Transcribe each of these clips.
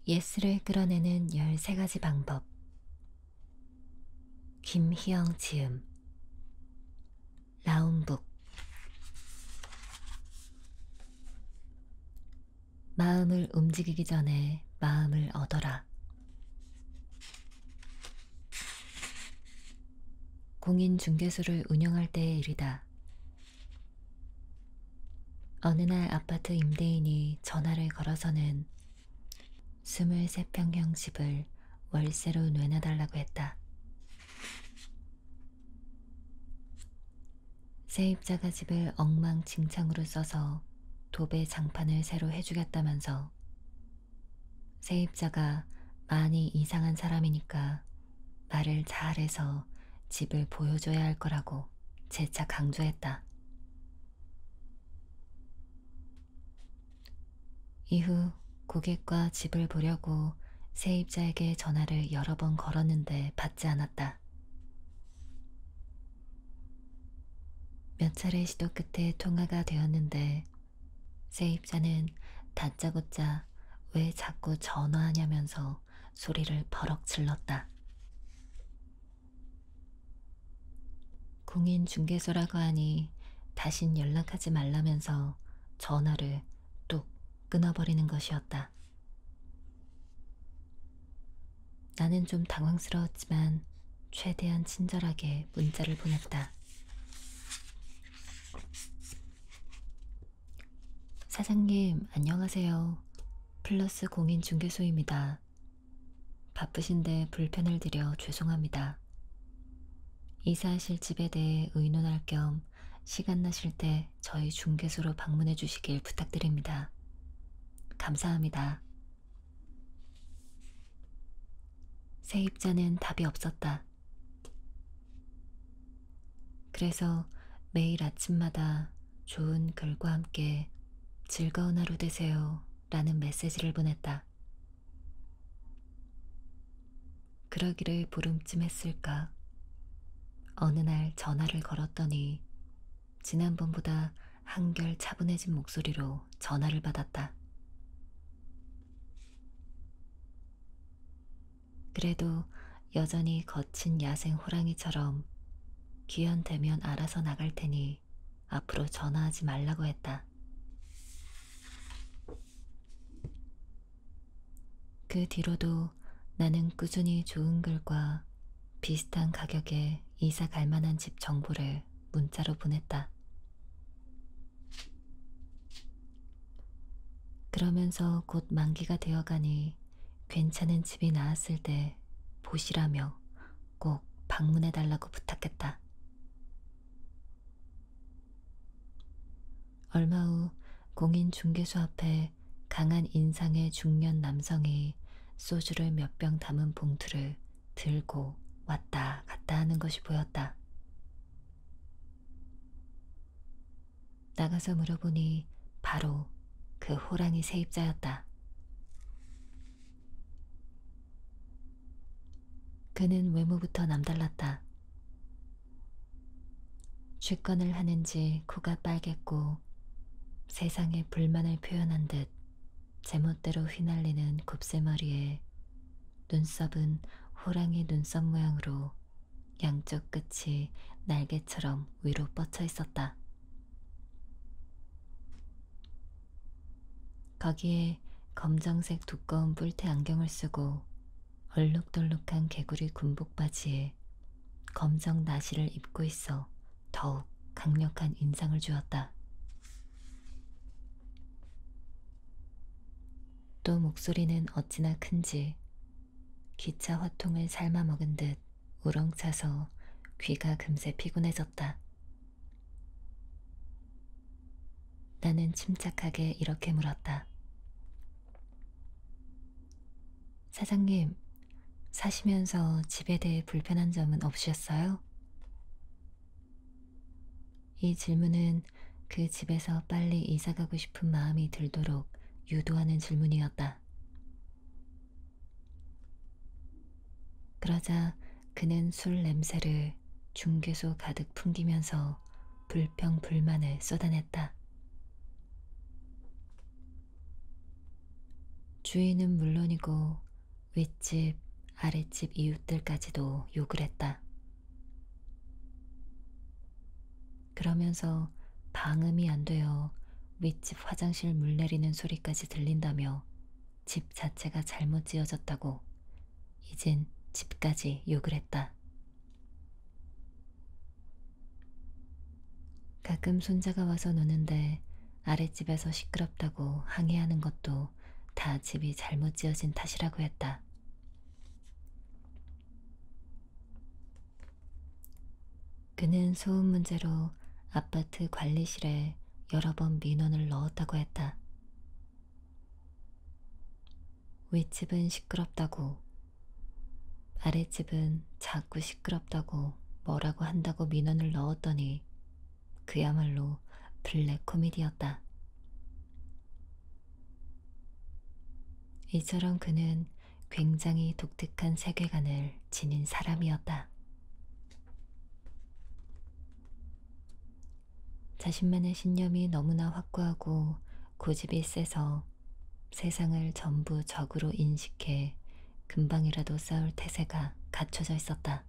예스를 끌어내는 13가지 방법. 김희영 지음. 라운북. 마음을 움직이기 전에 마음을 얻어라. 공인중개소를 운영할 때의 일이다. 어느 날 아파트 임대인이 전화를 걸어서는 23평형 집을 월세로 내놔달라고 했다. 세입자가 집을 엉망진창으로 써서 도배 장판을 새로 해주겠다면서 세입자가 많이 이상한 사람이니까 말을 잘해서 집을 보여줘야 할 거라고 재차 강조했다. 이후 고객과 집을 보려고 세입자에게 전화를 여러 번 걸었는데 받지 않았다. 몇 차례 시도 끝에 통화가 되었는데 세입자는 다짜고짜 왜 자꾸 전화하냐면서 소리를 버럭 질렀다. 공인중개소라고 하니 다신 연락하지 말라면서 전화를 뚝 끊어버리는 것이었다. 나는 좀 당황스러웠지만 최대한 친절하게 문자를 보냈다. 사장님, 안녕하세요. 플러스 공인중개소입니다. 바쁘신데 불편을 드려 죄송합니다. 이사하실 집에 대해 의논할 겸 시간 나실 때 저희 중개소로 방문해 주시길 부탁드립니다. 감사합니다. 세입자는 답이 없었다. 그래서 매일 아침마다 좋은 글과 함께 즐거운 하루 되세요 라는 메시지를 보냈다. 그러기를 보름쯤 했을까. 어느 날 전화를 걸었더니 지난번보다 한결 차분해진 목소리로 전화를 받았다. 그래도 여전히 거친 야생 호랑이처럼 기현되면 알아서 나갈 테니 앞으로 전화하지 말라고 했다. 그 뒤로도 나는 꾸준히 좋은 글과 비슷한 가격에 이사 갈 만한 집 정보를 문자로 보냈다. 그러면서 곧 만기가 되어가니 괜찮은 집이 나왔을 때 보시라며 꼭 방문해달라고 부탁했다. 얼마 후 공인중개소 앞에 강한 인상의 중년 남성이 소주를 몇 병 담은 봉투를 들고 왔다 갔다 하는 것이 보였다. 나가서 물어보니 바로 그 호랑이 세입자였다. 그는 외모부터 남달랐다. 취권을 하는지 코가 빨갰고 세상에 불만을 표현한 듯 제멋대로 휘날리는 곱슬머리에 눈썹은 호랑이 눈썹 모양으로 양쪽 끝이 날개처럼 위로 뻗쳐 있었다. 거기에 검정색 두꺼운 뿔테 안경을 쓰고 얼룩덜룩한 개구리 군복 바지에 검정 나시를 입고 있어 더욱 강력한 인상을 주었다. 또 목소리는 어찌나 큰지 기차 화통을 삶아 먹은 듯 우렁차서 귀가 금세 피곤해졌다. 나는 침착하게 이렇게 물었다. 사장님, 사시면서 집에 대해 불편한 점은 없으셨어요? 이 질문은 그 집에서 빨리 이사가고 싶은 마음이 들도록 유도하는 질문이었다. 그러자 그는 술 냄새를 중개소 가득 풍기면서 불평불만을 쏟아냈다. 주인은 물론이고 윗집, 아랫집 이웃들까지도 욕을 했다. 그러면서 방음이 안 되어 윗집 화장실 물 내리는 소리까지 들린다며 집 자체가 잘못 지어졌다고 이젠 집까지 욕을 했다. 가끔 손자가 와서 노는데 아랫집에서 시끄럽다고 항의하는 것도 다 집이 잘못 지어진 탓이라고 했다. 그는 소음 문제로 아파트 관리실에 여러 번 민원을 넣었다고 했다. 윗집은 시끄럽다고, 아랫집은 자꾸 시끄럽다고 뭐라고 한다고 민원을 넣었더니 그야말로 블랙 코미디였다. 이처럼 그는 굉장히 독특한 세계관을 지닌 사람이었다. 자신만의 신념이 너무나 확고하고 고집이 세서 세상을 전부 적으로 인식해 금방이라도 싸울 태세가 갖춰져 있었다.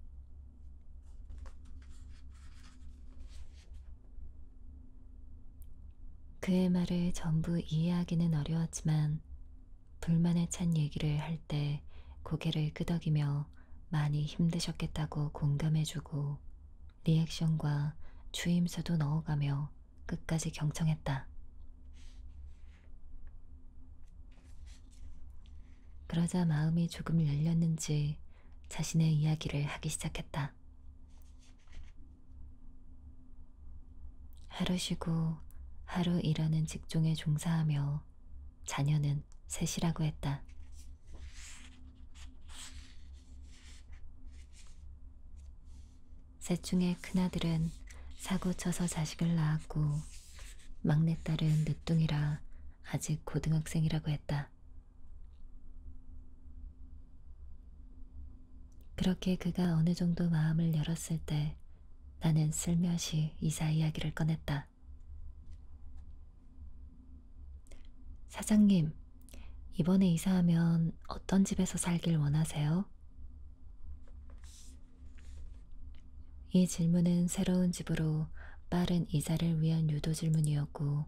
그의 말을 전부 이해하기는 어려웠지만 불만에 찬 얘기를 할 때 고개를 끄덕이며 많이 힘드셨겠다고 공감해주고 리액션과 추임새도 넣어가며 끝까지 경청했다. 그러자 마음이 조금 열렸는지 자신의 이야기를 하기 시작했다. 하루 쉬고 하루 일하는 직종에 종사하며 자녀는 셋이라고 했다. 셋 중에 큰아들은 사고 쳐서 자식을 낳았고 막내딸은 늦둥이라 아직 고등학생이라고 했다. 그렇게 그가 어느 정도 마음을 열었을 때 나는 슬며시 이사 이야기를 꺼냈다. 사장님, 이번에 이사하면 어떤 집에서 살길 원하세요? 이 질문은 새로운 집으로 빠른 이사를 위한 유도 질문이었고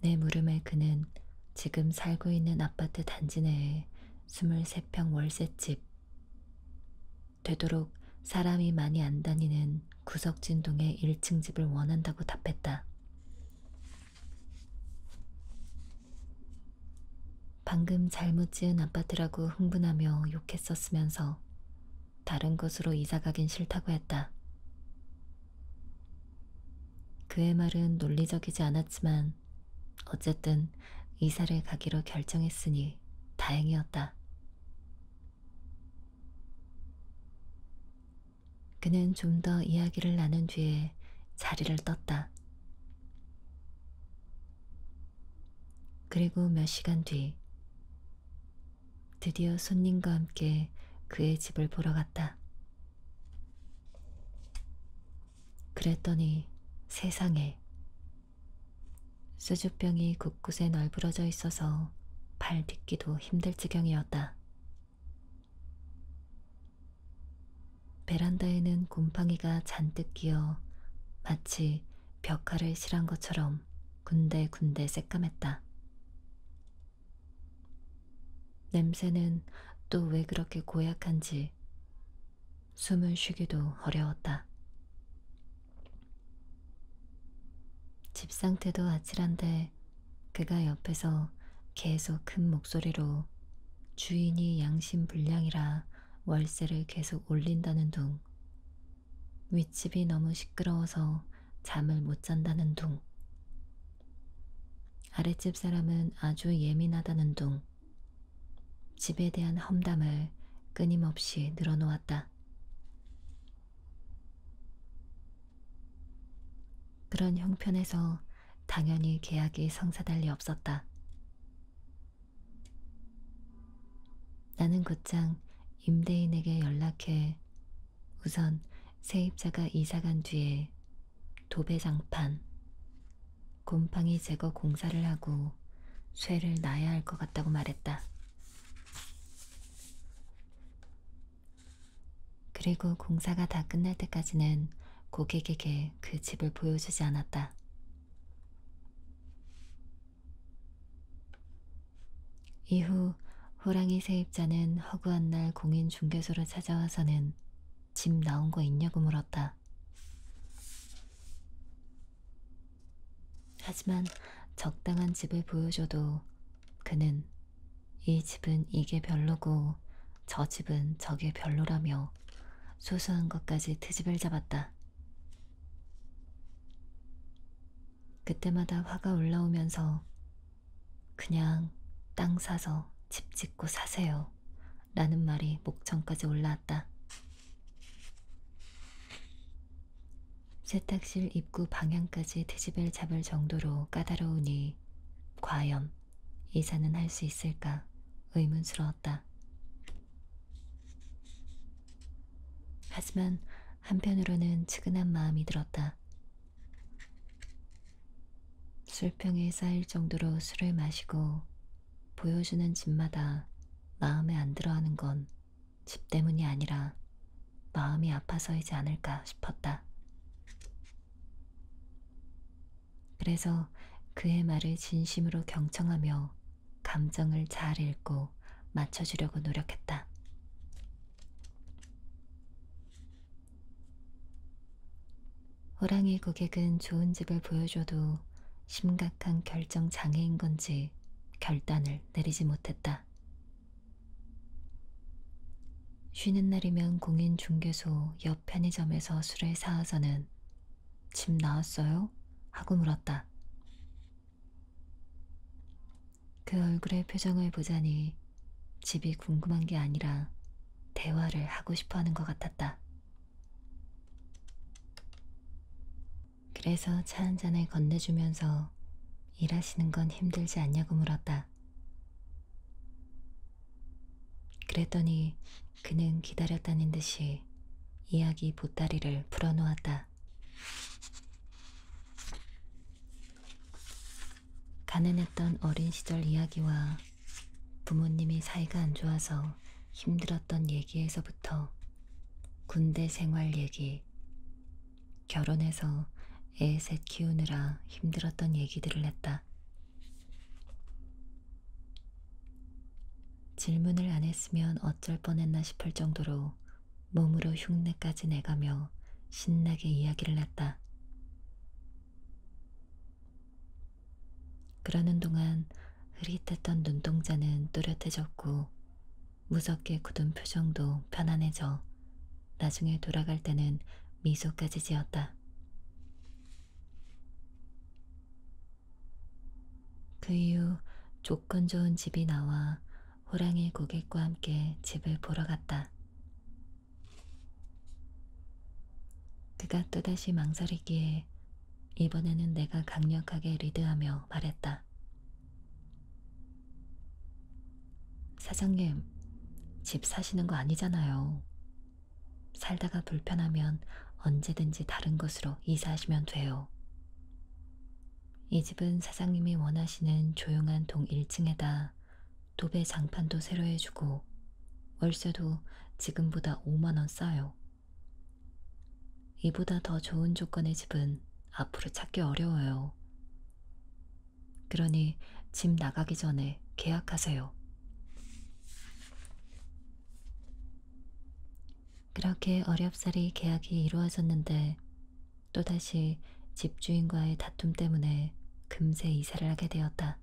내 물음에 그는 지금 살고 있는 아파트 단지 내에 23평 월세집, 되도록 사람이 많이 안 다니는 구석진 동의 1층 집을 원한다고 답했다. 방금 잘못 지은 아파트라고 흥분하며 욕했었으면서 다른 곳으로 이사 가긴 싫다고 했다. 그의 말은 논리적이지 않았지만 어쨌든 이사를 가기로 결정했으니 다행이었다. 그는 좀 더 이야기를 나눈 뒤에 자리를 떴다. 그리고 몇 시간 뒤 드디어 손님과 함께 그의 집을 보러 갔다. 그랬더니 세상에 수주병이 곳곳에 널브러져 있어서 발 딛기도 힘들 지경이었다. 베란다에는 곰팡이가 잔뜩 끼어 마치 벽화를 칠한 것처럼 군데군데 새까맸다. 냄새는 또 왜 그렇게 고약한지 숨을 쉬기도 어려웠다. 집 상태도 아찔한데 그가 옆에서 계속 큰 목소리로 주인이 양심불량이라 월세를 계속 올린다는 둥, 윗집이 너무 시끄러워서 잠을 못 잔다는 둥, 아랫집 사람은 아주 예민하다는 둥, 집에 대한 험담을 끊임없이 늘어놓았다. 그런 형편에서 당연히 계약이 성사될 리 없었다. 나는 곧장 임대인에게 연락해 우선 세입자가 이사간 뒤에 도배장판, 곰팡이 제거 공사를 하고 쇠를 놔야 할 것 같다고 말했다. 그리고 공사가 다 끝날 때까지는 고객에게 그 집을 보여주지 않았다. 이후 호랑이 세입자는 허구한 날 공인중개소를 찾아와서는 집 나온 거 있냐고 물었다. 하지만 적당한 집을 보여줘도 그는 이 집은 이게 별로고 저 집은 저게 별로라며 소소한 것까지 트집을 잡았다. 그때마다 화가 올라오면서 그냥 땅 사서 집 짓고 사세요 라는 말이 목청까지 올라왔다. 세탁실 입구 방향까지 트집을 잡을 정도로 까다로우니 과연 이사는 할 수 있을까 의문스러웠다. 하지만 한편으로는 측은한 마음이 들었다. 술병에 쌓일 정도로 술을 마시고 보여주는 집마다 마음에 안 들어하는 건 집 때문이 아니라 마음이 아파서이지 않을까 싶었다. 그래서 그의 말을 진심으로 경청하며 감정을 잘 읽고 맞춰주려고 노력했다. 호랑이 고객은 좋은 집을 보여줘도 심각한 결정 장애인 건지 결단을 내리지 못했다. 쉬는 날이면 공인중개소 옆 편의점에서 술을 사와서는 집 나왔어요? 하고 물었다. 그 얼굴의 표정을 보자니 집이 궁금한 게 아니라 대화를 하고 싶어 하는 것 같았다. 그래서 차 한 잔을 건네주면서 일하시는 건 힘들지 않냐고 물었다. 그랬더니 그는 기다렸다는 듯이 이야기 보따리를 풀어놓았다. 가난했던 어린 시절 이야기와 부모님이 사이가 안 좋아서 힘들었던 얘기에서부터 군대 생활 얘기, 결혼해서 애 셋 키우느라 힘들었던 얘기들을 했다. 질문을 안 했으면 어쩔 뻔했나 싶을 정도로 몸으로 흉내까지 내가며 신나게 이야기를 했다. 그러는 동안 흐릿했던 눈동자는 또렷해졌고 무섭게 굳은 표정도 편안해져 나중에 돌아갈 때는 미소까지 지었다. 그 이후 조건 좋은 집이 나와 호랑이 고객과 함께 집을 보러 갔다. 그가 또다시 망설이기에 이번에는 내가 강력하게 리드하며 말했다. 사장님, 집 사시는 거 아니잖아요. 살다가 불편하면 언제든지 다른 곳으로 이사하시면 돼요. 이 집은 사장님이 원하시는 조용한 동 1층에다 도배 장판도 새로 해주고 월세도 지금보다 5만 원 싸요. 이보다 더 좋은 조건의 집은 앞으로 찾기 어려워요. 그러니 집 나가기 전에 계약하세요. 그렇게 어렵사리 계약이 이루어졌는데 또다시 집주인과의 다툼 때문에 금세 이사를 하게 되었다.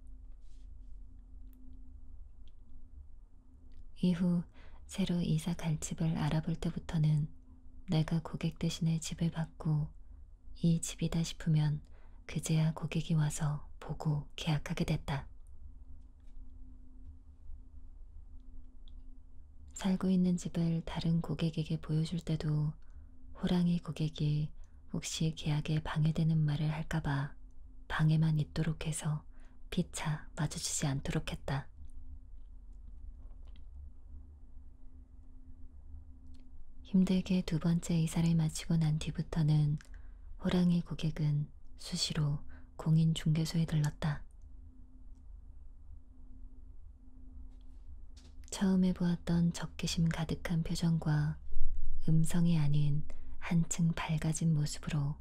이후 새로 이사 갈 집을 알아볼 때부터는 내가 고객 대신에 집을 받고 이 집이다 싶으면 그제야 고객이 와서 보고 계약하게 됐다. 살고 있는 집을 다른 고객에게 보여줄 때도 호랑이 고객이 혹시 계약에 방해되는 말을 할까봐 방에만 있도록 해서 피차 마주치지 않도록 했다. 힘들게 두 번째 이사를 마치고 난 뒤부터는 호랑이 고객은 수시로 공인중개소에 들렀다. 처음에 보았던 적개심 가득한 표정과 음성이 아닌 한층 밝아진 모습으로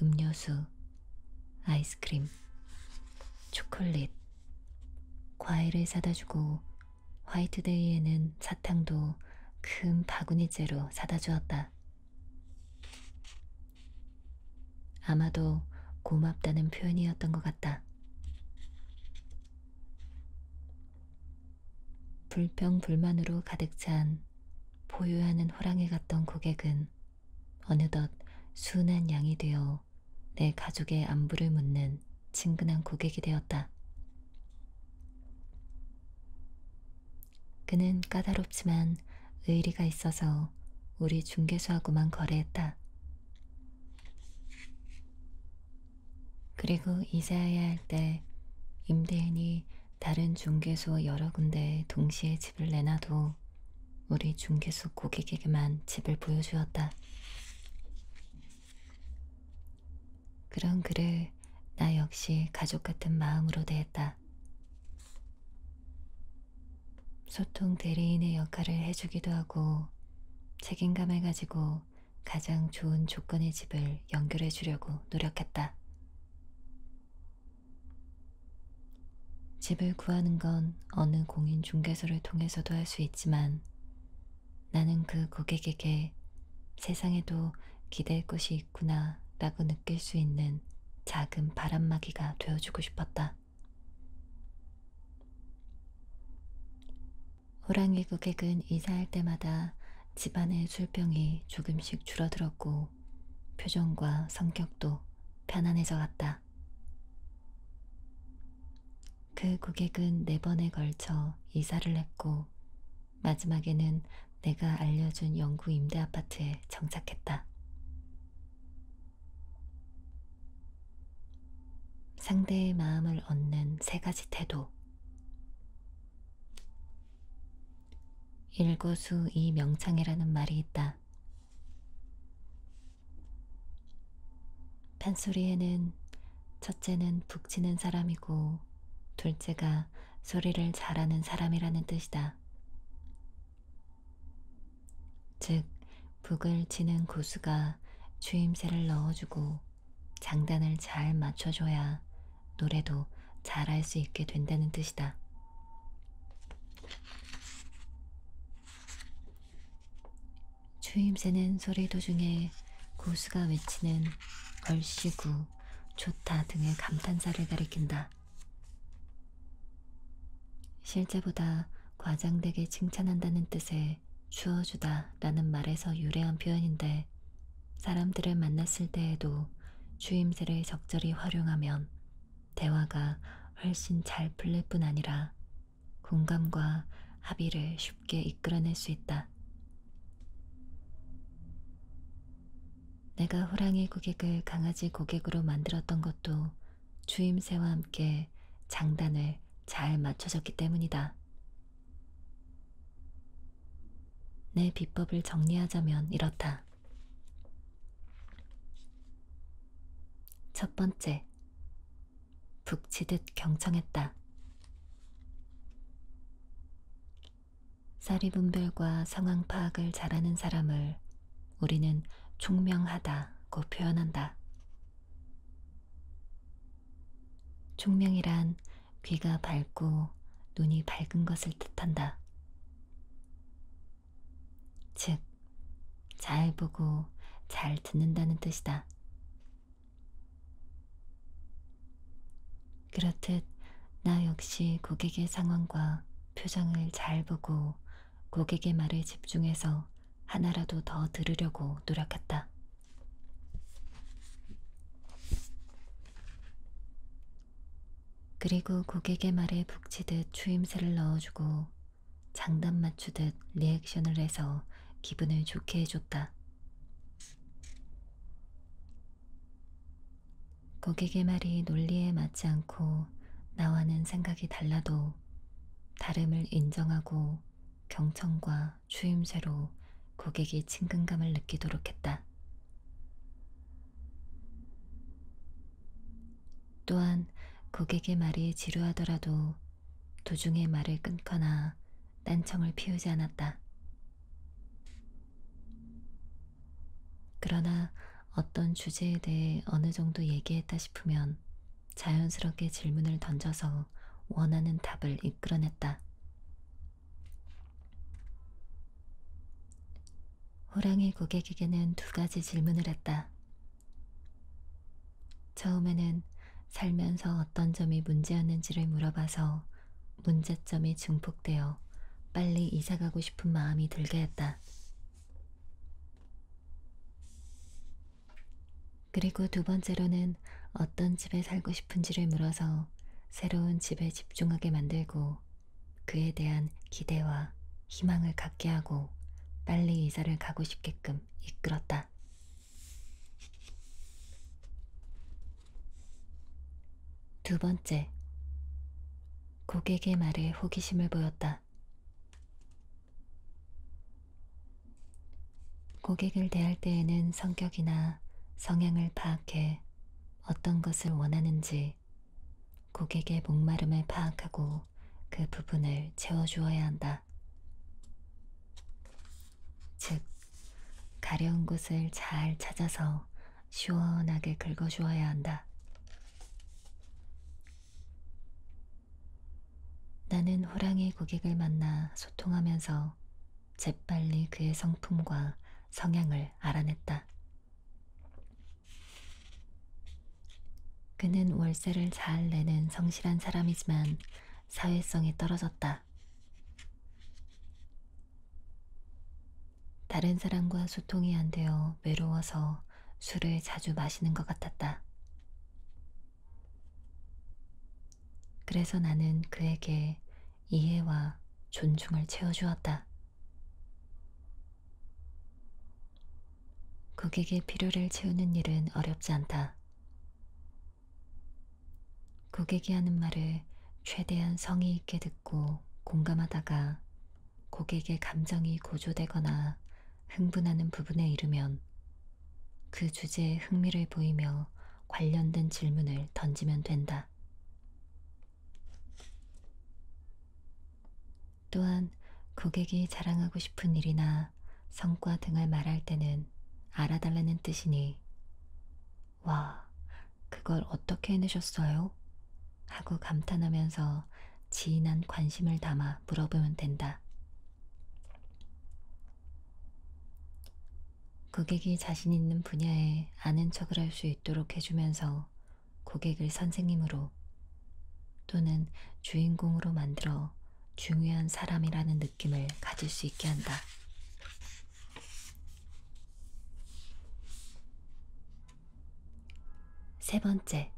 음료수, 아이스크림, 초콜릿, 과일을 사다 주고 화이트데이에는 사탕도 큰 바구니째로 사다 주었다. 아마도 고맙다는 표현이었던 것 같다. 불평불만으로 가득 찬 포효하는 호랑이 같던 고객은 어느덧 순한 양이 되어 내 가족의 안부를 묻는 친근한 고객이 되었다. 그는 까다롭지만 의리가 있어서 우리 중개소하고만 거래했다. 그리고 이사해야 할 때 임대인이 다른 중개소 여러 군데에 동시에 집을 내놔도 우리 중개소 고객에게만 집을 보여주었다. 그런 그를 나 역시 가족 같은 마음으로 대했다. 소통 대리인의 역할을 해주기도 하고 책임감을 가지고 가장 좋은 조건의 집을 연결해 주려고 노력했다. 집을 구하는 건 어느 공인 중개소를 통해서도 할 수 있지만 나는 그 고객에게 세상에도 기댈 곳이 있구나 라고 느낄 수 있는 작은 바람막이가 되어주고 싶었다. 호랑이 고객은 이사할 때마다 집안의 술병이 조금씩 줄어들었고 표정과 성격도 편안해져 갔다. 그 고객은 4번에 걸쳐 이사를 했고 마지막에는 내가 알려준 영구 임대 아파트에 정착했다. 상대의 마음을 얻는 3가지 태도. 일거수이명창이라는 말이 있다. 판소리에는 첫째는 북치는 사람이고 둘째가 소리를 잘하는 사람이라는 뜻이다. 즉, 북을 치는 고수가 추임새를 넣어주고 장단을 잘 맞춰줘야 노래도 잘할 수 있게 된다는 뜻이다. 추임새는 소리 도중에 고수가 외치는 얼씨구, 좋다 등의 감탄사를 가리킨다. 실제보다 과장되게 칭찬한다는 뜻의 주어주다 라는 말에서 유래한 표현인데 사람들을 만났을 때에도 추임새를 적절히 활용하면 대화가 훨씬 잘 풀릴 뿐 아니라 공감과 합의를 쉽게 이끌어낼 수 있다. 내가 호랑이 고객을 강아지 고객으로 만들었던 것도 추임새와 함께 장단을 잘 맞춰졌기 때문이다. 내 비법을 정리하자면 이렇다. 첫 번째, 북치듯 경청했다. 사리분별과 상황 파악을 잘하는 사람을 우리는 총명하다고 표현한다. 총명이란 귀가 밝고 눈이 밝은 것을 뜻한다. 즉, 잘 보고 잘 듣는다는 뜻이다. 그렇듯 나 역시 고객의 상황과 표정을 잘 보고 고객의 말에 집중해서 하나라도 더 들으려고 노력했다. 그리고 고객의 말에 북치듯 추임새를 넣어주고 장단 맞추듯 리액션을 해서 기분을 좋게 해줬다. 고객의 말이 논리에 맞지 않고 나와는 생각이 달라도 다름을 인정하고 경청과 추임새로 고객이 친근감을 느끼도록 했다. 또한 고객의 말이 지루하더라도 도중에 말을 끊거나 딴청을 피우지 않았다. 그러나 어떤 주제에 대해 어느 정도 얘기했다 싶으면 자연스럽게 질문을 던져서 원하는 답을 이끌어냈다. 호랑이 고객에게는 두 가지 질문을 했다. 처음에는 살면서 어떤 점이 문제였는지를 물어봐서 문제점이 증폭되어 빨리 이사가고 싶은 마음이 들게 했다. 그리고 두 번째로는 어떤 집에 살고 싶은지를 물어서 새로운 집에 집중하게 만들고 그에 대한 기대와 희망을 갖게 하고 빨리 이사를 가고 싶게끔 이끌었다. 두 번째, 고객의 말에 호기심을 보였다. 고객을 대할 때에는 성격이나 성향을 파악해 어떤 것을 원하는지 고객의 목마름을 파악하고 그 부분을 채워주어야 한다. 즉, 가려운 곳을 잘 찾아서 시원하게 긁어주어야 한다. 나는 호랑이 고객을 만나 소통하면서 재빨리 그의 성품과 성향을 알아냈다. 그는 월세를 잘 내는 성실한 사람이지만 사회성이 떨어졌다. 다른 사람과 소통이 안 되어 외로워서 술을 자주 마시는 것 같았다. 그래서 나는 그에게 이해와 존중을 채워주었다. 고객의 필요를 채우는 일은 어렵지 않다. 고객이 하는 말을 최대한 성의 있게 듣고 공감하다가 고객의 감정이 고조되거나 흥분하는 부분에 이르면 그 주제에 흥미를 보이며 관련된 질문을 던지면 된다. 또한 고객이 자랑하고 싶은 일이나 성과 등을 말할 때는 알아달라는 뜻이니 와, 그걸 어떻게 해내셨어요? 하고 감탄하면서 진한 관심을 담아 물어보면 된다. 고객이 자신 있는 분야에 아는 척을 할 수 있도록 해주면서 고객을 선생님으로 또는 주인공으로 만들어 중요한 사람이라는 느낌을 가질 수 있게 한다. 세 번째,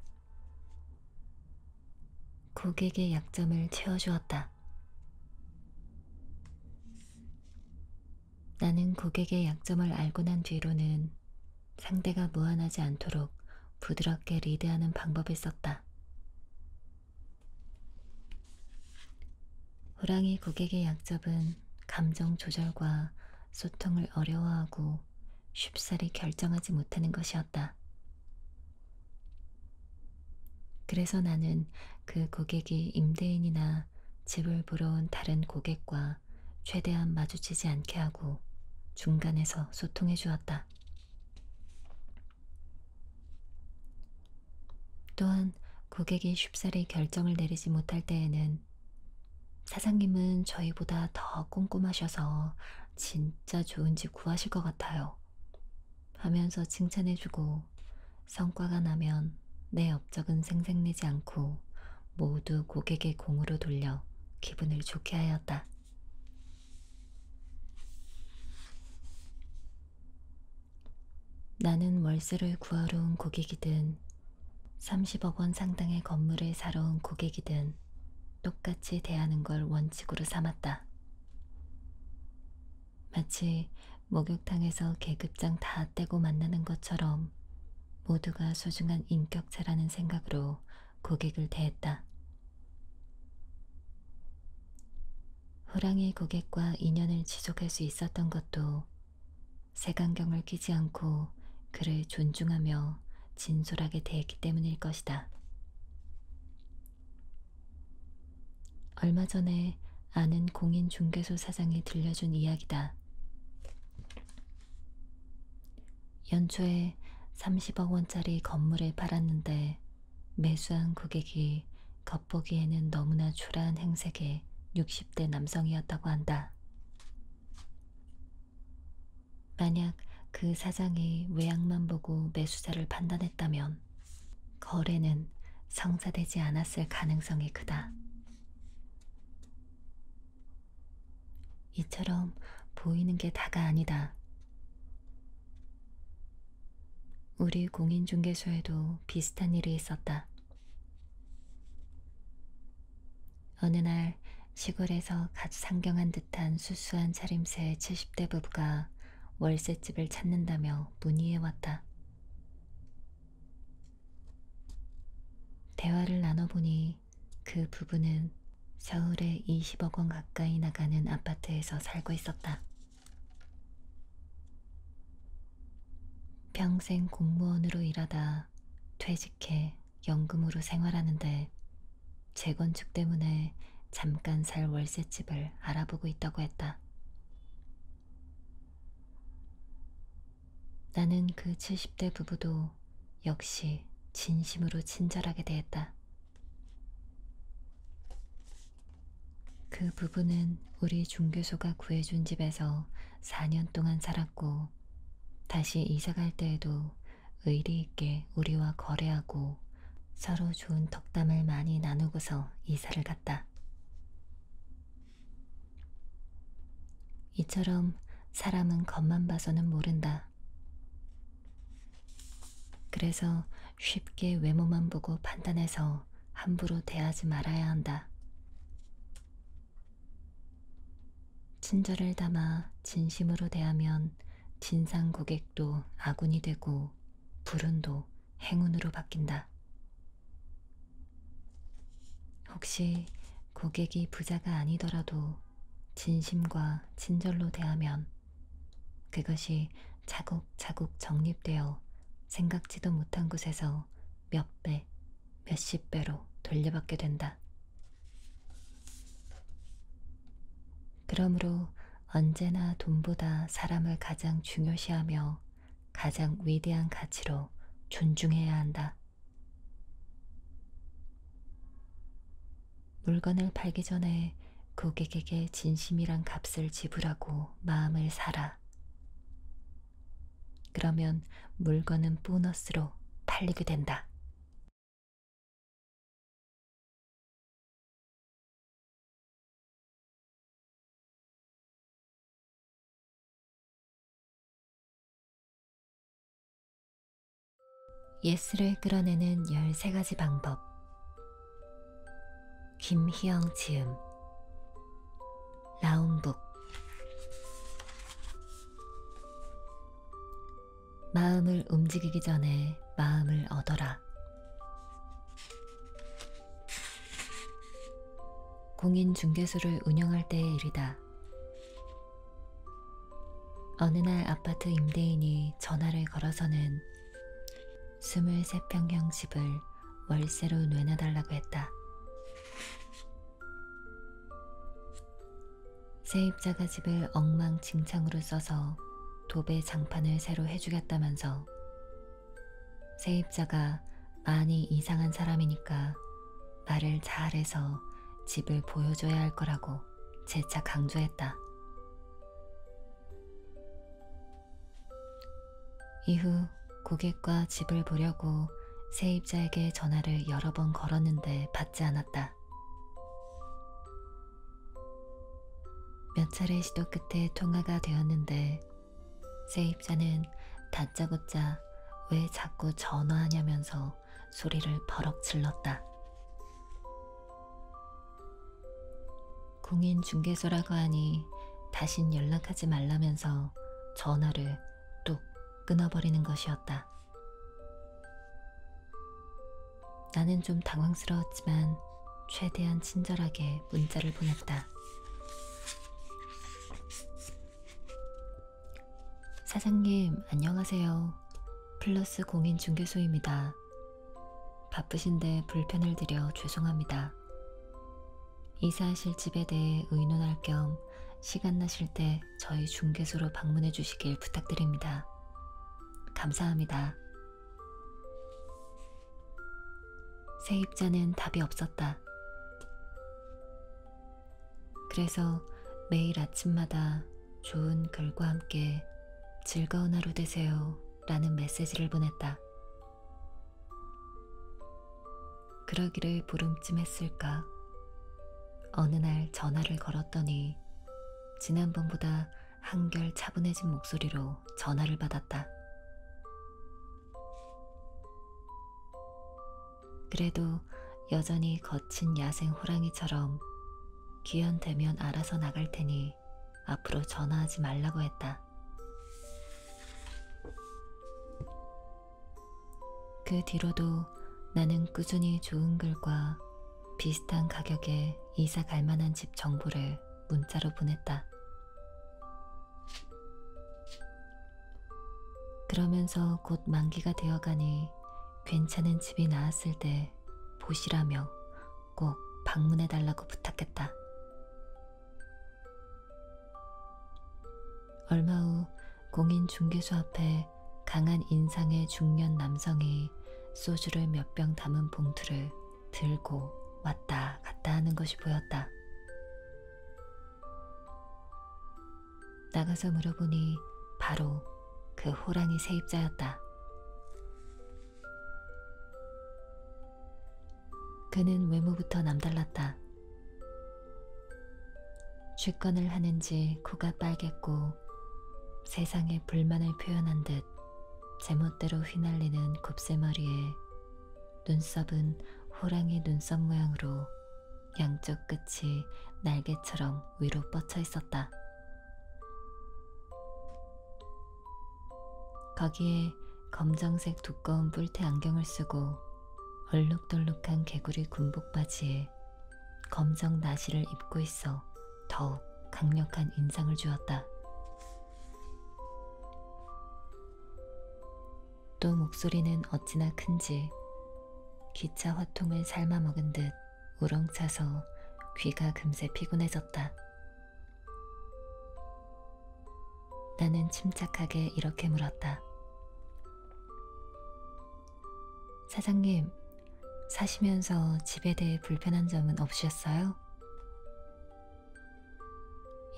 고객의 약점을 채워주었다. 나는 고객의 약점을 알고 난 뒤로는 상대가 무안하지 않도록 부드럽게 리드하는 방법을 썼다. 호랑이 고객의 약점은 감정 조절과 소통을 어려워하고 쉽사리 결정하지 못하는 것이었다. 그래서 나는 그 고객이 임대인이나 집을 보러 온 다른 고객과 최대한 마주치지 않게 하고 중간에서 소통해 주었다. 또한 고객이 쉽사리 결정을 내리지 못할 때에는 사장님은 저희보다 더 꼼꼼하셔서 진짜 좋은 집 구하실 것 같아요. 하면서 칭찬해주고 성과가 나면 내 업적은 생색내지 않고 모두 고객의 공으로 돌려 기분을 좋게 하였다. 나는 월세를 구하러 온 고객이든 30억 원 상당의 건물을 사러 온 고객이든 똑같이 대하는 걸 원칙으로 삼았다. 마치 목욕탕에서 계급장 다 떼고 만나는 것처럼 모두가 소중한 인격체라는 생각으로 고객을 대했다. 호랑이 고객과 인연을 지속할 수 있었던 것도 색안경을 끼지 않고 그를 존중하며 진솔하게 대했기 때문일 것이다. 얼마 전에 아는 공인중개소 사장이 들려준 이야기다. 연초에 30억 원짜리 건물을 팔았는데 매수한 고객이 겉보기에는 너무나 초라한 행색의 60대 남성이었다고 한다. 만약 그 사장이 외양만 보고 매수자를 판단했다면 거래는 성사되지 않았을 가능성이 크다. 이처럼 보이는 게 다가 아니다. 우리 공인중개소에도 비슷한 일이 있었다. 어느 날 시골에서 갓 상경한 듯한 수수한 차림새의 70대 부부가 월세집을 찾는다며 문의해왔다. 대화를 나눠보니 그 부부는 서울에 20억 원 가까이 나가는 아파트에서 살고 있었다. 평생 공무원으로 일하다 퇴직해 연금으로 생활하는데 재건축 때문에 잠깐 살 월세집을 알아보고 있다고 했다. 나는 그 70대 부부도 역시 진심으로 친절하게 대했다. 그 부부는 우리 중개소가 구해준 집에서 4년 동안 살았고 다시 이사갈 때에도 의리 있게 우리와 거래하고 서로 좋은 덕담을 많이 나누고서 이사를 갔다. 이처럼 사람은 겉만 봐서는 모른다. 그래서 쉽게 외모만 보고 판단해서 함부로 대하지 말아야 한다. 친절을 담아 진심으로 대하면 진상 고객도 아군이 되고 불운도 행운으로 바뀐다. 혹시 고객이 부자가 아니더라도 진심과 친절로 대하면 그것이 차곡차곡 적립되어 생각지도 못한 곳에서 몇 배, 몇십 배로 돌려받게 된다. 그러므로 언제나 돈보다 사람을 가장 중요시하며 가장 위대한 가치로 존중해야 한다. 물건을 팔기 전에 고객에게 진심이란 값을 지불하고 마음을 사라. 그러면 물건은 보너스로 팔리게 된다. 예스를 끌어내는 13가지 방법. 김희영 지음. 라운북. 마음을 움직이기 전에 마음을 얻어라. 공인중개소를 운영할 때의 일이다. 어느 날 아파트 임대인이 전화를 걸어서는 23평형 집을 월세로 내놔달라고 했다. 세입자가 집을 엉망진창으로 써서 도배 장판을 새로 해주겠다면서 세입자가 많이 이상한 사람이니까 말을 잘해서 집을 보여줘야 할 거라고 재차 강조했다. 이후 고객과 집을 보려고 세입자에게 전화를 여러 번 걸었는데 받지 않았다. 몇 차례 시도 끝에 통화가 되었는데 세입자는 다짜고짜 왜 자꾸 전화하냐면서 소리를 버럭 질렀다. 공인중개소라고 하니 다신 연락하지 말라면서 전화를 뚝 끊어버리는 것이었다. 나는 좀 당황스러웠지만 최대한 친절하게 문자를 보냈다. 사장님, 안녕하세요. 플러스 공인중개소입니다. 바쁘신데 불편을 드려 죄송합니다. 이사하실 집에 대해 의논할 겸 시간 나실 때 저희 중개소로 방문해 주시길 부탁드립니다. 감사합니다. 세입자는 답이 없었다. 그래서 매일 아침마다 좋은 글과 함께 즐거운 하루 되세요 라는 메시지를 보냈다. 그러기를 보름쯤 했을까. 어느 날 전화를 걸었더니 지난번보다 한결 차분해진 목소리로 전화를 받았다. 그래도 여전히 거친 야생 호랑이처럼 기현되면 알아서 나갈 테니 앞으로 전화하지 말라고 했다. 그 뒤로도 나는 꾸준히 좋은 글과 비슷한 가격에 이사 갈 만한 집 정보를 문자로 보냈다. 그러면서 곧 만기가 되어가니 괜찮은 집이 나왔을 때 보시라며 꼭 방문해달라고 부탁했다. 얼마 후 공인중개소 앞에 강한 인상의 중년 남성이 소주를 몇 병 담은 봉투를 들고 왔다 갔다 하는 것이 보였다. 나가서 물어보니 바로 그 호랑이 세입자였다. 그는 외모부터 남달랐다. 취권을 하는지 코가 빨갰고 세상에 불만을 표현한 듯 제멋대로 휘날리는 곱슬머리에 눈썹은 호랑이 눈썹 모양으로 양쪽 끝이 날개처럼 위로 뻗쳐 있었다. 거기에 검정색 두꺼운 뿔테 안경을 쓰고 얼룩덜룩한 개구리 군복 바지에 검정 나시를 입고 있어 더욱 강력한 인상을 주었다. 또 목소리는 어찌나 큰지 기차 화통을 삶아 먹은 듯 우렁차서 귀가 금세 피곤해졌다. 나는 침착하게 이렇게 물었다. 사장님, 사시면서 집에 대해 불편한 점은 없으셨어요?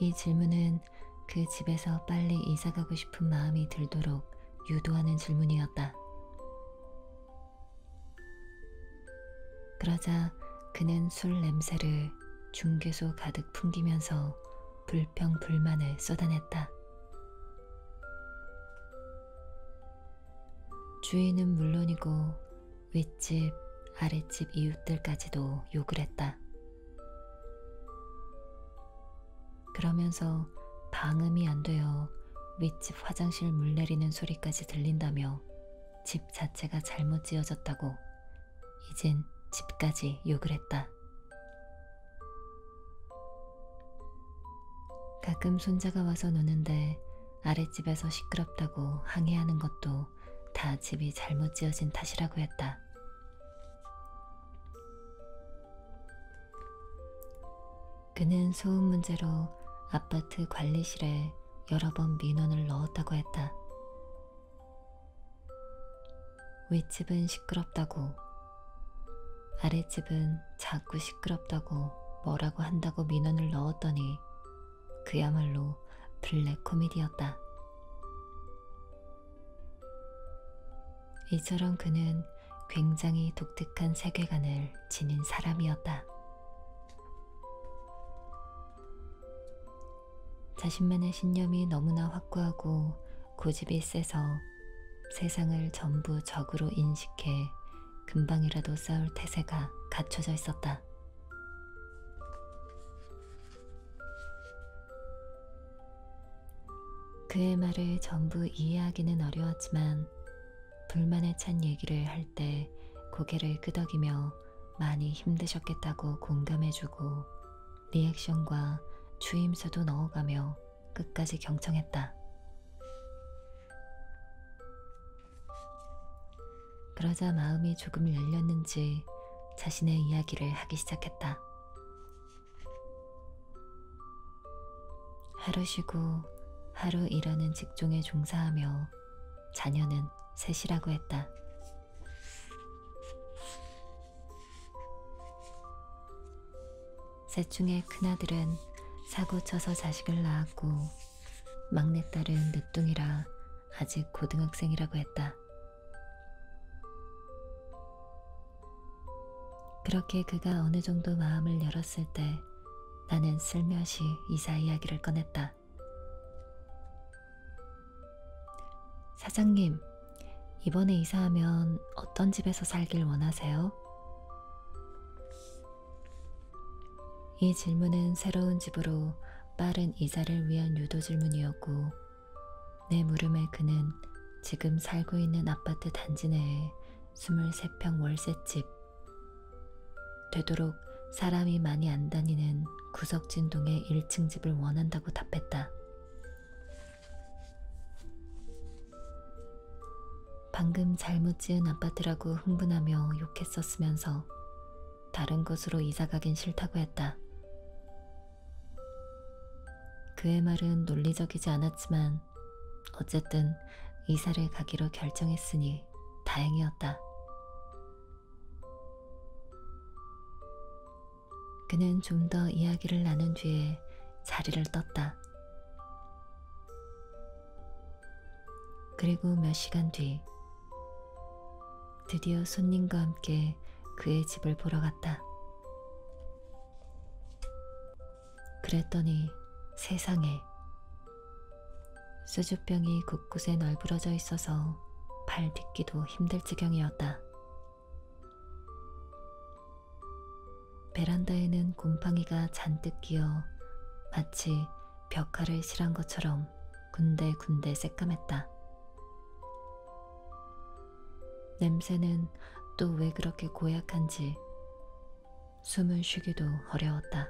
이 질문은 그 집에서 빨리 이사가고 싶은 마음이 들도록 유도하는 질문이었다. 그러자 그는 술 냄새를 중개소 가득 풍기면서 불평불만을 쏟아냈다. 주인은 물론이고 윗집, 아랫집 이웃들까지도 욕을 했다. 그러면서 방음이 안 되어 윗집 화장실 물 내리는 소리까지 들린다며 집 자체가 잘못 지어졌다고 이젠 집까지 욕을 했다. 가끔 손자가 와서 노는데 아랫집에서 시끄럽다고 항의하는 것도 다 집이 잘못 지어진 탓이라고 했다. 그는 소음 문제로 아파트 관리실에 여러 번 민원을 넣었다고 했다. 윗집은 시끄럽다고, 아랫집은 자꾸 시끄럽다고 뭐라고 한다고 민원을 넣었더니 그야말로 블랙 코미디였다. 이처럼 그는 굉장히 독특한 세계관을 지닌 사람이었다. 자신만의 신념이 너무나 확고하고 고집이 세서 세상을 전부 적으로 인식해 금방이라도 싸울 태세가 갖춰져 있었다. 그의 말을 전부 이해하기는 어려웠지만 불만에 찬 얘기를 할 때 고개를 끄덕이며 많이 힘드셨겠다고 공감해주고 리액션과 주임새도 넣어가며 끝까지 경청했다. 그러자 마음이 조금 열렸는지 자신의 이야기를 하기 시작했다. 하루 쉬고 하루 일하는 직종에 종사하며 자녀는 셋이라고 했다. 셋 중에 큰아들은 사고 쳐서 자식을 낳았고 막내딸은 늦둥이라 아직 고등학생이라고 했다. 그렇게 그가 어느 정도 마음을 열었을 때 나는 슬며시 이사 이야기를 꺼냈다. 사장님, 이번에 이사하면 어떤 집에서 살길 원하세요? 이 질문은 새로운 집으로 빠른 이사를 위한 유도 질문이었고 내 물음에 그는 지금 살고 있는 아파트 단지 내에 23평 월세집, 되도록 사람이 많이 안 다니는 구석진 동의 1층 집을 원한다고 답했다. 방금 잘못 지은 아파트라고 흥분하며 욕했었으면서 다른 곳으로 이사 가긴 싫다고 했다. 그의 말은 논리적이지 않았지만 어쨌든 이사를 가기로 결정했으니 다행이었다. 그는 좀 더 이야기를 나눈 뒤에 자리를 떴다. 그리고 몇 시간 뒤 드디어 손님과 함께 그의 집을 보러 갔다. 그랬더니 세상에, 수주병이 곳곳에 널브러져 있어서 발 딛기도 힘들 지경이었다. 베란다에는 곰팡이가 잔뜩 끼어 마치 벽화를 칠한 것처럼 군데군데 새까맸다. 냄새는 또 왜 그렇게 고약한지 숨을 쉬기도 어려웠다.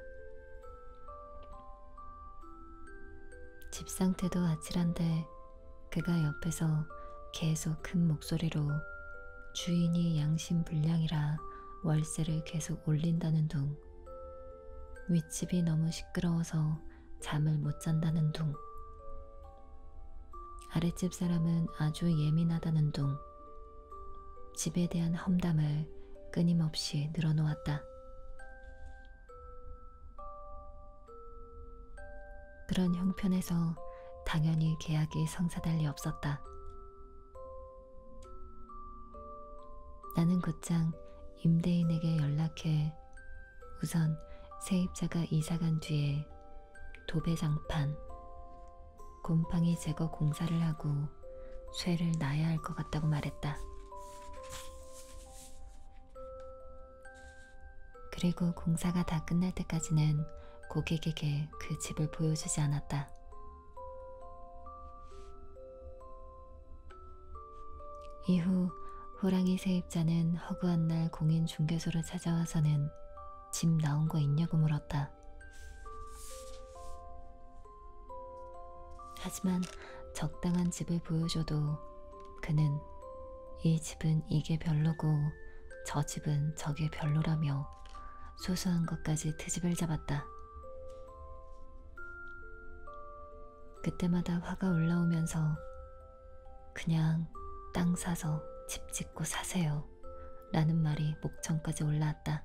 집 상태도 아찔한데 그가 옆에서 계속 큰 목소리로 주인이 양심불량이라 월세를 계속 올린다는 둥, 윗집이 너무 시끄러워서 잠을 못 잔다는 둥, 아랫집 사람은 아주 예민하다는 둥, 집에 대한 험담을 끊임없이 늘어놓았다. 그런 형편에서 당연히 계약이 성사될 리 없었다. 나는 곧장 임대인에게 연락해 우선 세입자가 이사간 뒤에 도배장판, 곰팡이 제거 공사를 하고 쇠를 놔야 할 것 같다고 말했다. 그리고 공사가 다 끝날 때까지는 고객에게 그 집을 보여주지 않았다. 이후 호랑이 세입자는 허구한 날 공인중개소로 찾아와서는 집 나온 거 있냐고 물었다. 하지만 적당한 집을 보여줘도 그는 이 집은 이게 별로고 저 집은 저게 별로라며 소소한 것까지 트집을 잡았다. 그때마다 화가 올라오면서 그냥 땅 사서 집 짓고 사세요 라는 말이 목청까지 올라왔다.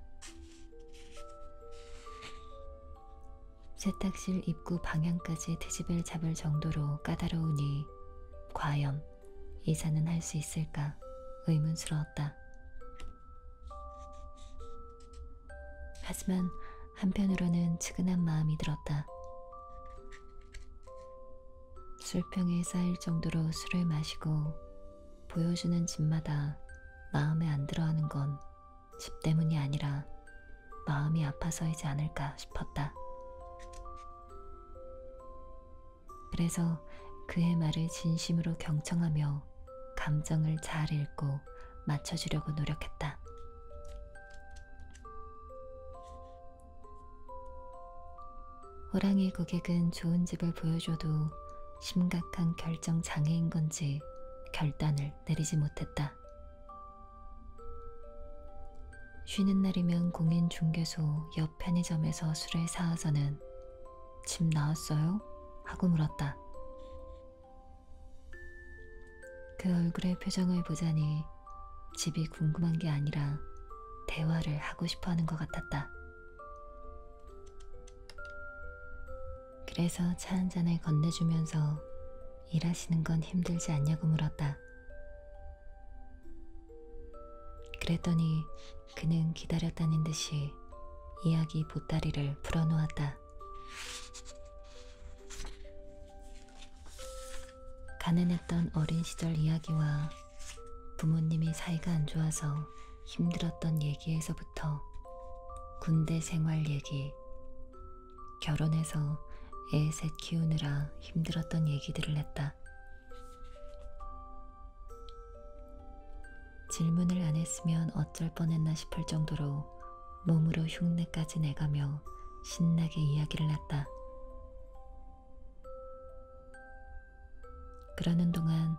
세탁실 입구 방향까지 트집을 잡을 정도로 까다로우니 과연 이사는 할 수 있을까 의문스러웠다. 하지만 한편으로는 측은한 마음이 들었다. 술병에 쌓일 정도로 술을 마시고 보여주는 집마다 마음에 안 들어하는 건 집 때문이 아니라 마음이 아파서이지 않을까 싶었다. 그래서 그의 말을 진심으로 경청하며 감정을 잘 읽고 맞춰주려고 노력했다. 호랑이 고객은 좋은 집을 보여줘도 심각한 결정 장애인 건지 결단을 내리지 못했다. 쉬는 날이면 공인중개소 옆 편의점에서 술을 사와서는 집 나왔어요? 하고 물었다. 그 얼굴의 표정을 보자니 집이 궁금한 게 아니라 대화를 하고 싶어 하는 것 같았다. 그래서 차 한 잔을 건네주면서 일하시는 건 힘들지 않냐고 물었다. 그랬더니 그는 기다렸다는 듯이 이야기 보따리를 풀어놓았다. 가난했던 어린 시절 이야기와 부모님이 사이가 안 좋아서 힘들었던 얘기에서부터 군대 생활 얘기, 결혼해서 애 셋 키우느라 힘들었던 얘기들을 했다. 질문을 안 했으면 어쩔 뻔했나 싶을 정도로 몸으로 흉내까지 내가며 신나게 이야기를 했다. 그러는 동안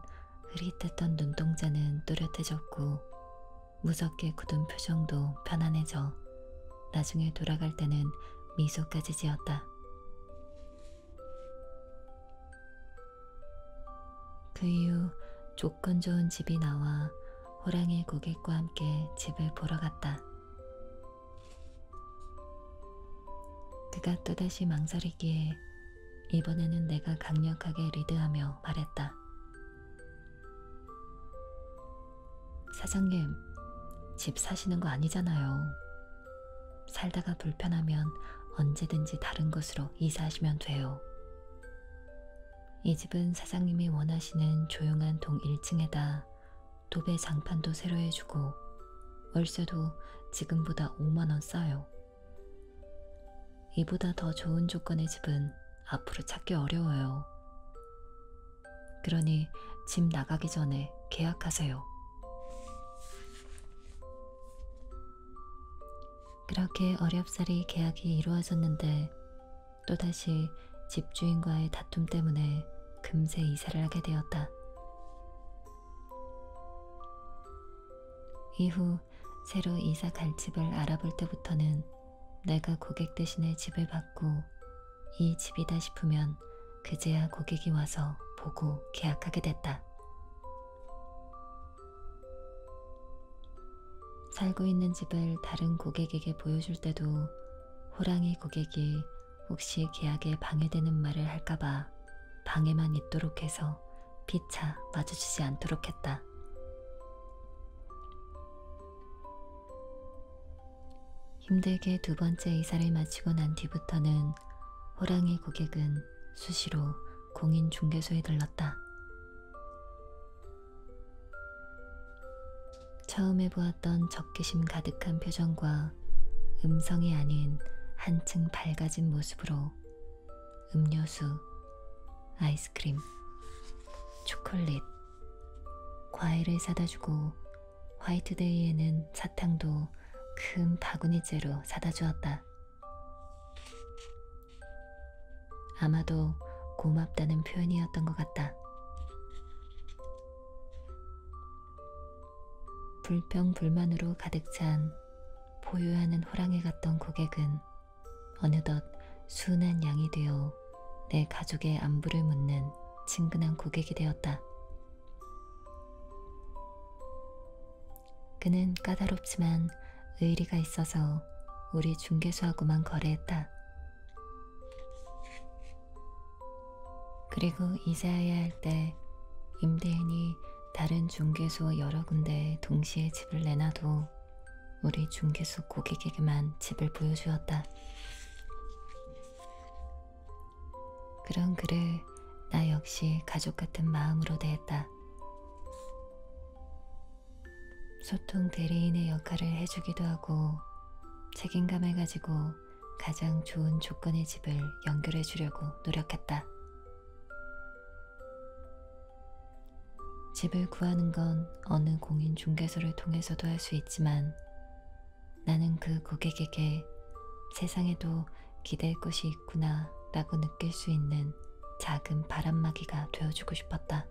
흐릿했던 눈동자는 또렷해졌고 무섭게 굳은 표정도 편안해져 나중에 돌아갈 때는 미소까지 지었다. 그 이후 조건 좋은 집이 나와 호랑이 고객과 함께 집을 보러 갔다. 그가 또다시 망설이기에 이번에는 내가 강력하게 리드하며 말했다. 사장님, 집 사시는 거 아니잖아요. 살다가 불편하면 언제든지 다른 곳으로 이사하시면 돼요. 이 집은 사장님이 원하시는 조용한 동 1층에다 도배 장판도 새로 해주고 월세도 지금보다 5만원 싸요. 이보다 더 좋은 조건의 집은 앞으로 찾기 어려워요. 그러니 집 나가기 전에 계약하세요. 그렇게 어렵사리 계약이 이루어졌는데 또다시 집주인과의 다툼 때문에 금세 이사를 하게 되었다. 이후 새로 이사 갈 집을 알아볼 때부터는 내가 고객 대신에 집을 받고 이 집이다 싶으면 그제야 고객이 와서 보고 계약하게 됐다. 살고 있는 집을 다른 고객에게 보여줄 때도 호랑이 고객이 혹시 계약에 방해되는 말을 할까봐 방에만 있도록 해서 피차 마주치지 않도록 했다. 힘들게 두 번째 이사를 마치고 난 뒤부터는 호랑이 고객은 수시로 공인중개소에 들렀다. 처음에 보았던 적개심 가득한 표정과 음성이 아닌 한층 밝아진 모습으로 음료수, 아이스크림, 초콜릿, 과일을 사다주고 화이트데이에는 사탕도 큰 바구니째로 사다 주었다. 아마도 고맙다는 표현이었던 것 같다. 불평불만으로 가득 찬 보유하는 호랑이 같던 고객은 어느덧 순한 양이 되어 내 가족의 안부를 묻는 친근한 고객이 되었다. 그는 까다롭지만 의리가 있어서 우리 중개소하고만 거래했다. 그리고 이사해야 할 때 임대인이 다른 중개소 여러 군데에 동시에 집을 내놔도 우리 중개소 고객에게만 집을 보여주었다. 그런 그를 나 역시 가족 같은 마음으로 대했다. 소통 대리인의 역할을 해주기도 하고 책임감을 가지고 가장 좋은 조건의 집을 연결해 주려고 노력했다. 집을 구하는 건 어느 공인중개소를 통해서도 할 수 있지만 나는 그 고객에게 세상에도 기댈 곳이 있구나 라고 느낄 수 있는 작은 바람막이가 되어주고 싶었다.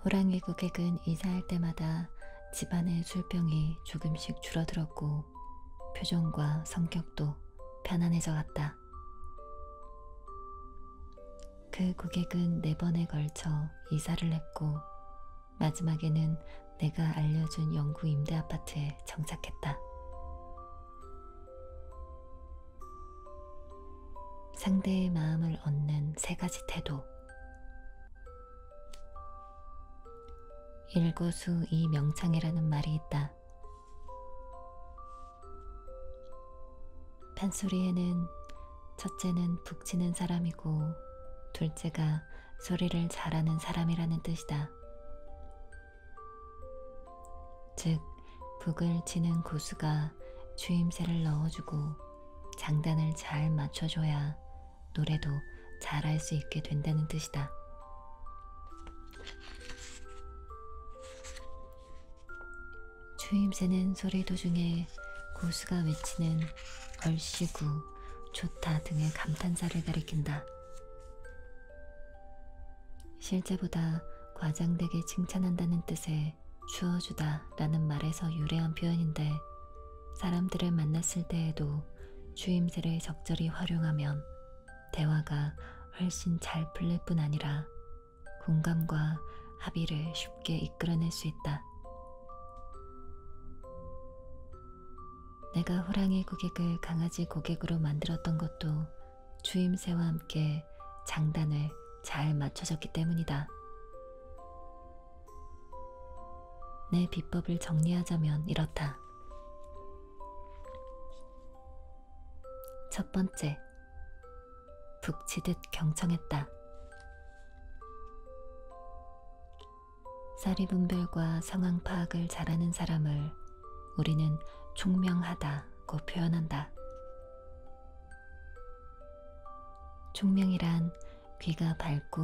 호랑이 고객은 이사할 때마다 집안의 술병이 조금씩 줄어들었고 표정과 성격도 편안해져 갔다. 그 고객은 4번에 걸쳐 이사를 했고 마지막에는 내가 알려준 영구 임대 아파트에 정착했다. 상대의 마음을 얻는 3가지 태도. 일거수이명창이라는 말이 있다. 판소리에는 첫째는 북치는 사람이고 둘째가 소리를 잘하는 사람이라는 뜻이다. 즉, 북을 치는 고수가 추임새를 넣어주고 장단을 잘 맞춰줘야 노래도 잘할 수 있게 된다는 뜻이다. 추임새는 소리 도중에 고수가 외치는 얼씨구, 좋다 등의 감탄사를 가리킨다. 실제보다 과장되게 칭찬한다는 뜻의 주어주다 라는 말에서 유래한 표현인데 사람들을 만났을 때에도 추임새를 적절히 활용하면 대화가 훨씬 잘 풀릴 뿐 아니라 공감과 합의를 쉽게 이끌어낼 수 있다. 내가 호랑이 고객을 강아지 고객으로 만들었던 것도 추임새와 함께 장단을 잘 맞춰졌기 때문이다. 내 비법을 정리하자면 이렇다. 첫 번째, 북치듯 경청했다. 사리분별과 상황 파악을 잘하는 사람을 우리는 총명하다고 표현한다. 총명이란 귀가 밝고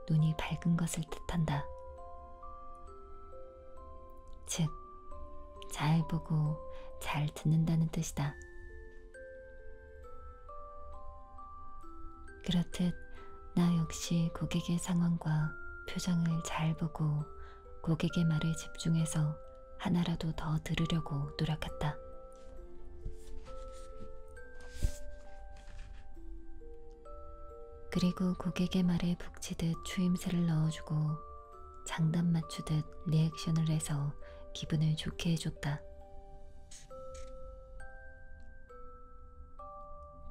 눈이 밝은 것을 뜻한다. 즉, 잘 보고 잘 듣는다는 뜻이다. 그렇듯 나 역시 고객의 상황과 표정을 잘 보고 고객의 말에 집중해서 하나라도 더 들으려고 노력했다. 그리고 고객의 말에 북치듯 추임새를 넣어주고 장단 맞추듯 리액션을 해서 기분을 좋게 해줬다.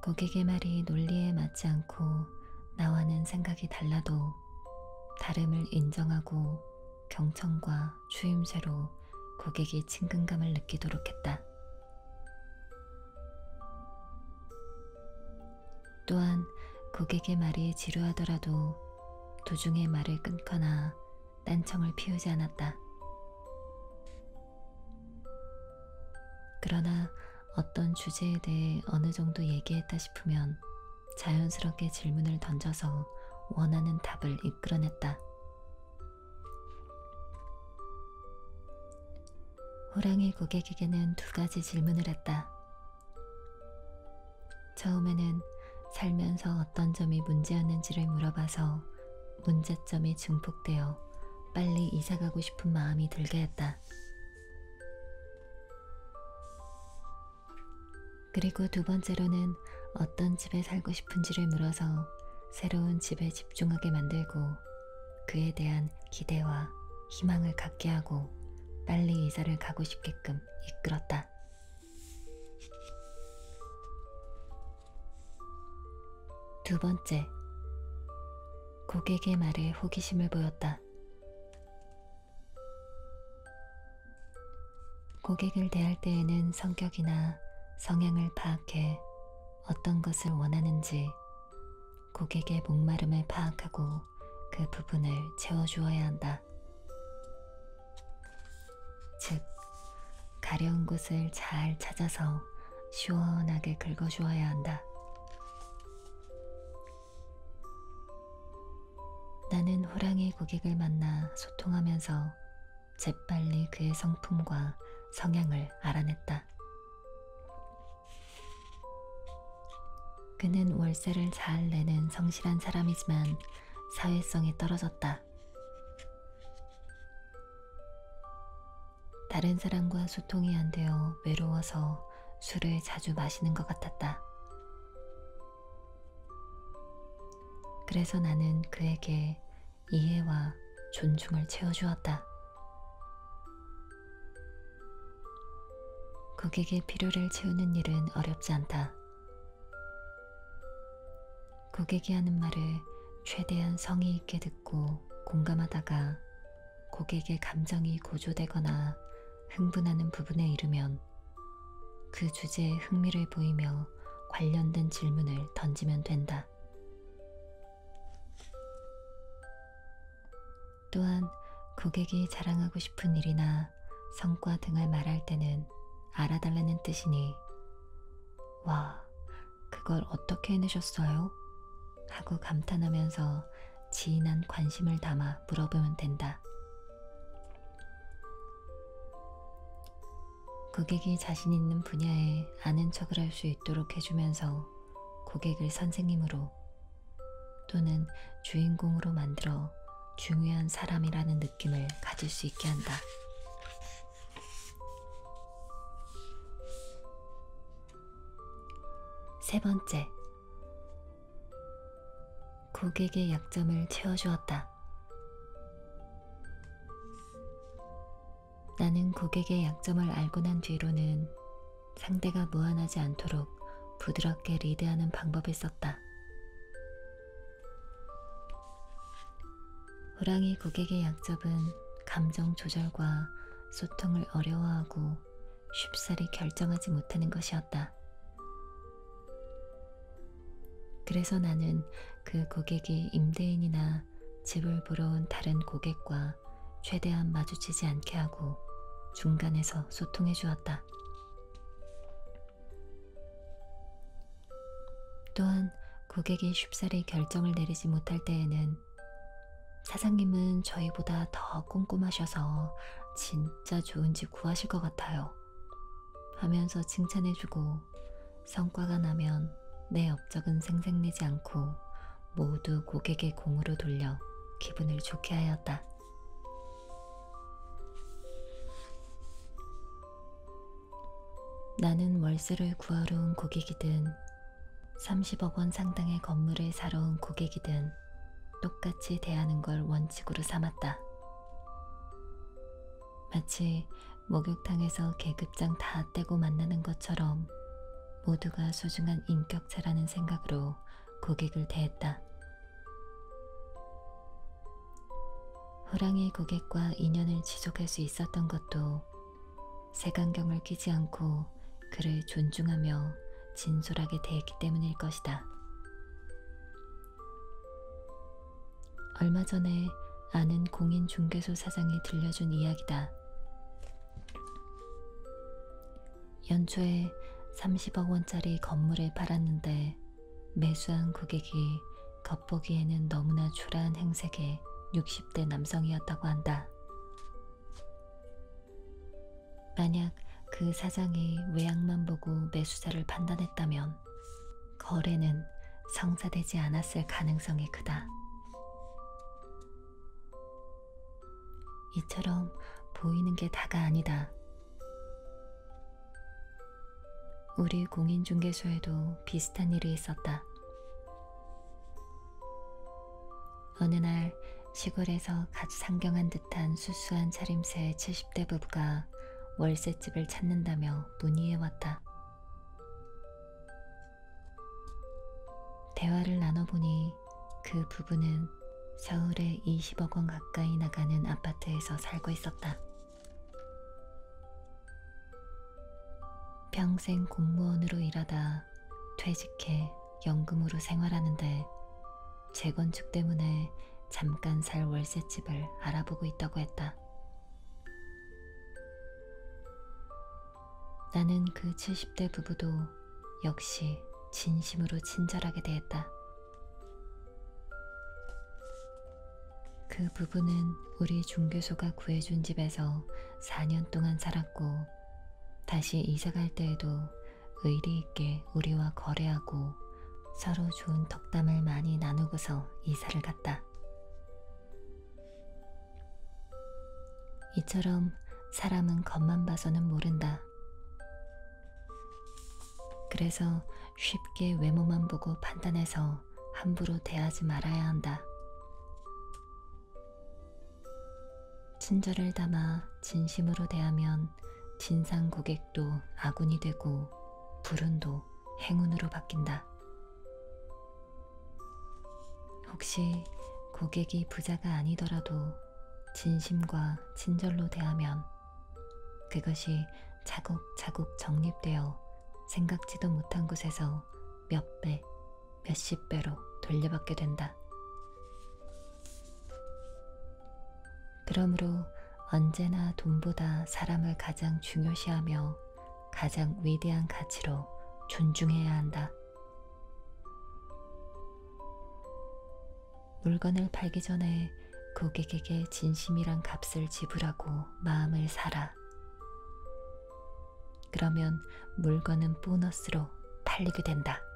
고객의 말이 논리에 맞지 않고 나와는 생각이 달라도 다름을 인정하고 경청과 추임새로 고객이 친근감을 느끼도록 했다. 또한 고객의 말이 지루하더라도 도중에 말을 끊거나 딴청을 피우지 않았다. 그러나 어떤 주제에 대해 어느 정도 얘기했다 싶으면 자연스럽게 질문을 던져서 원하는 답을 이끌어냈다. 호랑이 고객에게는 2가지 질문을 했다. 처음에는 살면서 어떤 점이 문제였는지를 물어봐서 문제점이 증폭되어 빨리 이사가고 싶은 마음이 들게 했다. 그리고 2번째로는 어떤 집에 살고 싶은지를 물어서 새로운 집에 집중하게 만들고 그에 대한 기대와 희망을 갖게 하고 빨리 이사를 가고 싶게끔 이끌었다. 두 번째, 고객의 말에 호기심을 보였다. 고객을 대할 때에는 성격이나 성향을 파악해 어떤 것을 원하는지 고객의 목마름을 파악하고 그 부분을 채워주어야 한다. 즉, 가려운 곳을 잘 찾아서 시원하게 긁어주어야 한다. 나는 호랑이 고객을 만나 소통하면서 재빨리 그의 성품과 성향을 알아냈다. 그는 월세를 잘 내는 성실한 사람이지만 사회성이 떨어졌다. 다른 사람과 소통이 안 되어 외로워서 술을 자주 마시는 것 같았다. 그래서 나는 그에게 이해와 존중을 채워주었다. 고객의 필요를 채우는 일은 어렵지 않다. 고객이 하는 말을 최대한 성의 있게 듣고 공감하다가 고객의 감정이 고조되거나 흥분하는 부분에 이르면 그 주제에 흥미를 보이며 관련된 질문을 던지면 된다. 또한 고객이 자랑하고 싶은 일이나 성과 등을 말할 때는 알아달라는 뜻이니 와, 그걸 어떻게 해내셨어요? 하고 감탄하면서 지인한 관심을 담아 물어보면 된다. 고객이 자신 있는 분야에 아는 척을 할 수 있도록 해주면서 고객을 선생님으로 또는 주인공으로 만들어 중요한 사람이라는 느낌을 가질 수 있게 한다. 세 번째, 고객의 약점을 채워주었다. 나는 고객의 약점을 알고 난 뒤로는 상대가 무안하지 않도록 부드럽게 리드하는 방법을 썼다. 호랑이 고객의 약점은 감정 조절과 소통을 어려워하고 쉽사리 결정하지 못하는 것이었다. 그래서 나는 그 고객이 임대인이나 집을 보러 온 다른 고객과 최대한 마주치지 않게 하고 중간에서 소통해 주었다. 또한 고객이 쉽사리 결정을 내리지 못할 때에는 사장님은 저희보다 더 꼼꼼하셔서 진짜 좋은 집 구하실 것 같아요 하면서 칭찬해주고 성과가 나면 내 업적은 생색내지 않고 모두 고객의 공으로 돌려 기분을 좋게 하였다. 나는 월세를 구하러 온 고객이든 30억 원 상당의 건물을 사러 온 고객이든 똑같이 대하는 걸 원칙으로 삼았다. 마치 목욕탕에서 계급장 다 떼고 만나는 것처럼 모두가 소중한 인격체라는 생각으로 고객을 대했다. 호랑이 고객과 인연을 지속할 수 있었던 것도 색안경을 끼지 않고 그를 존중하며 진솔하게 대했기 때문일 것이다. 얼마 전에 아는 공인중개소 사장이 들려준 이야기다. 연초에 30억 원짜리 건물을 팔았는데 매수한 고객이 겉보기에는 너무나 초라한 행색의 60대 남성이었다고 한다. 만약 그 사장이 외양만 보고 매수자를 판단했다면 거래는 성사되지 않았을 가능성이 크다. 이처럼 보이는 게 다가 아니다. 우리 공인중개소에도 비슷한 일이 있었다. 어느 날 시골에서 가상경한 듯한 수수한 차림새의 70대 부부가 월세집을 찾는다며 문의해왔다. 대화를 나눠보니 그 부부는 서울에 20억 원 가까이 나가는 아파트에서 살고 있었다. 평생 공무원으로 일하다 퇴직해 연금으로 생활하는데 재건축 때문에 잠깐 살 월세집을 알아보고 있다고 했다. 나는 그 70대 부부도 역시 진심으로 친절하게 대했다. 그 부부는 우리 중개소가 구해준 집에서 4년 동안 살았고 다시 이사갈 때에도 의리 있게 우리와 거래하고 서로 좋은 덕담을 많이 나누고서 이사를 갔다. 이처럼 사람은 겉만 봐서는 모른다. 그래서 쉽게 외모만 보고 판단해서 함부로 대하지 말아야 한다. 친절을 담아 진심으로 대하면 진상 고객도 아군이 되고 불운도 행운으로 바뀐다. 혹시 고객이 부자가 아니더라도 진심과 친절로 대하면 그것이 차곡차곡 적립되어 생각지도 못한 곳에서 몇 배, 몇십 배로 돌려받게 된다. 그러므로 언제나 돈보다 사람을 가장 중요시하며 가장 위대한 가치로 존중해야 한다. 물건을 팔기 전에 고객에게 진심이란 값을 지불하고 마음을 사라. 그러면 물건은 보너스로 팔리게 된다.